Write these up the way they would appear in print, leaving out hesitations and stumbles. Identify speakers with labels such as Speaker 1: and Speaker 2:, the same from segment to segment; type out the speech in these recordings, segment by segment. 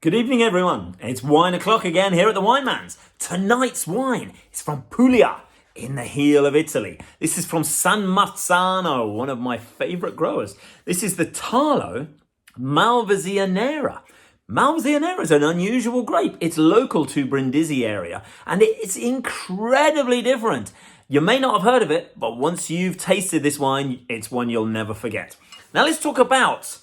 Speaker 1: Good evening, everyone. It's wine o'clock again here at the Wine Man's. Tonight's wine is from Puglia in the heel of Italy. This is from San Marzano, one of my favourite growers. This is the Talo Malvasia Nera. Malvasia Nera is an unusual grape. It's local to Brindisi area and it's incredibly different. You may not have heard of it, but once you've tasted this wine, it's one you'll never forget. Now let's talk about,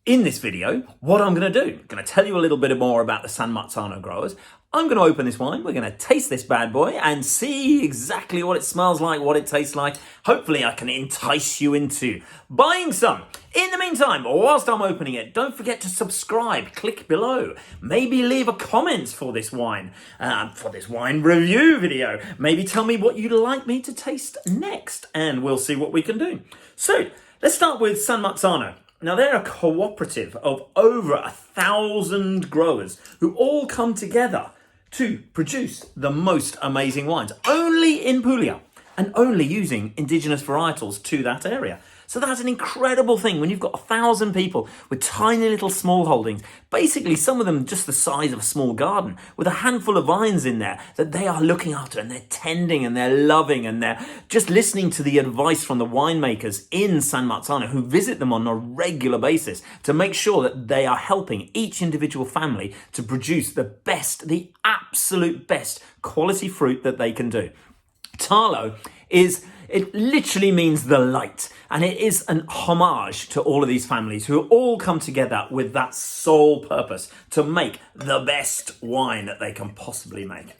Speaker 1: in this video, what I'm going to do. I'm going to tell you a little bit more about the San Marzano growers. I'm going to open this wine. We're going to taste this bad boy and see exactly what it smells like, what it tastes like. Hopefully I can entice you into buying some. In the meantime, whilst I'm opening it, don't forget to subscribe. Click below. Maybe leave a comment for this wine review video. Maybe tell me what you'd like me to taste next, and we'll see what we can do. So let's start with San Marzano. Now, they're a cooperative of over 1,000 growers who all come together to produce the most amazing wines, only in Puglia and only using indigenous varietals to that area. So that's an incredible thing when you've got 1,000 people with tiny little small holdings, basically some of them just the size of a small garden, with a handful of vines in there that they are looking after and they're tending and they're loving and they're just listening to the advice from the winemakers in San Marzano who visit them on a regular basis to make sure that they are helping each individual family to produce the best, the absolute best quality fruit that they can do. Talo it literally means the light, and it is an homage to all of these families who all come together with that sole purpose to make the best wine that they can possibly make.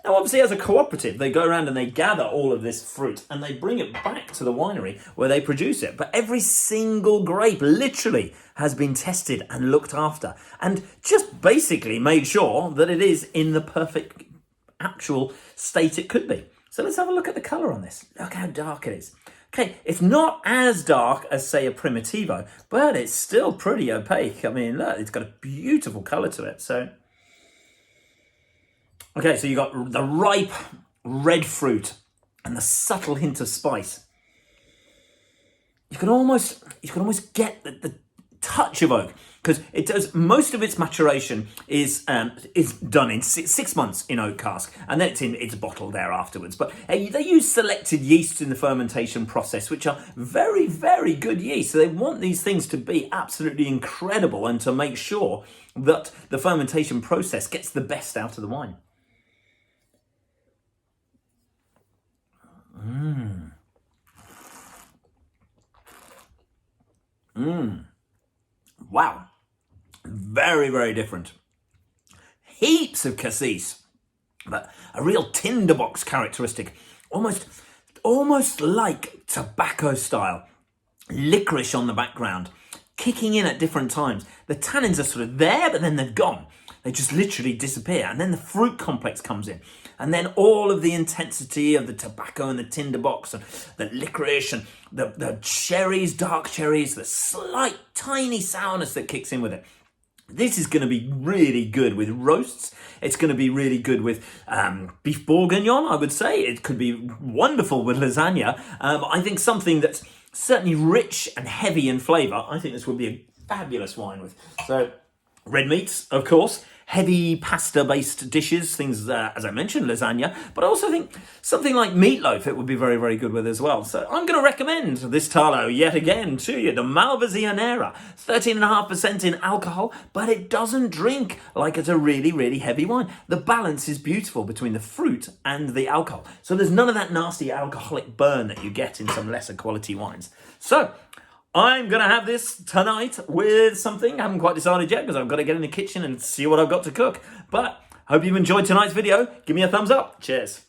Speaker 1: Now, obviously, as a cooperative, they go around and they gather all of this fruit and they bring it back to the winery where they produce it. But every single grape literally has been tested and looked after and just basically made sure that it is in the perfect actual state it could be. So let's have a look at the colour on this. Look how dark it is. Okay, it's not as dark as, say, a Primitivo, but it's still pretty opaque. I mean, look, it's got a beautiful colour to it. So, okay, so you got the ripe red fruit and the subtle hint of spice. You can almost get the touch of oak, because it does most of its maturation is done in 6 months in oak cask, and then it's bottled there afterwards. But they use selected yeasts in the fermentation process, which are very, very good yeast. So they want these things to be absolutely incredible and to make sure that the fermentation process gets the best out of the wine. Wow. Very, very different. Heaps of cassis, but a real tinderbox characteristic, almost like tobacco style. Licorice on the background, kicking in at different times. The tannins are sort of there, but then they're gone. They just literally disappear. And then the fruit complex comes in. And then all of the intensity of the tobacco and the tinderbox and the licorice and the cherries, dark cherries, the slight tiny sourness that kicks in with it. This is going to be really good with roasts. It's going to be really good with beef bourguignon, I would say. It could be wonderful with lasagna. I think something that's certainly rich and heavy in flavour, I think this would be a fabulous wine with. So, red meats, of course. Heavy pasta-based dishes, things, as I mentioned, lasagna. But I also think something like meatloaf it would be very, very good with as well. So I'm going to recommend this Talo yet again to you. The Malvasia Nera, 13.5% in alcohol, but it doesn't drink like it's a really, really heavy wine. The balance is beautiful between the fruit and the alcohol. So there's none of that nasty alcoholic burn that you get in some lesser quality wines. So I'm going to have this tonight with something. I haven't quite decided yet because I've got to get in the kitchen and see what I've got to cook. But hope you've enjoyed tonight's video. Give me a thumbs up. Cheers.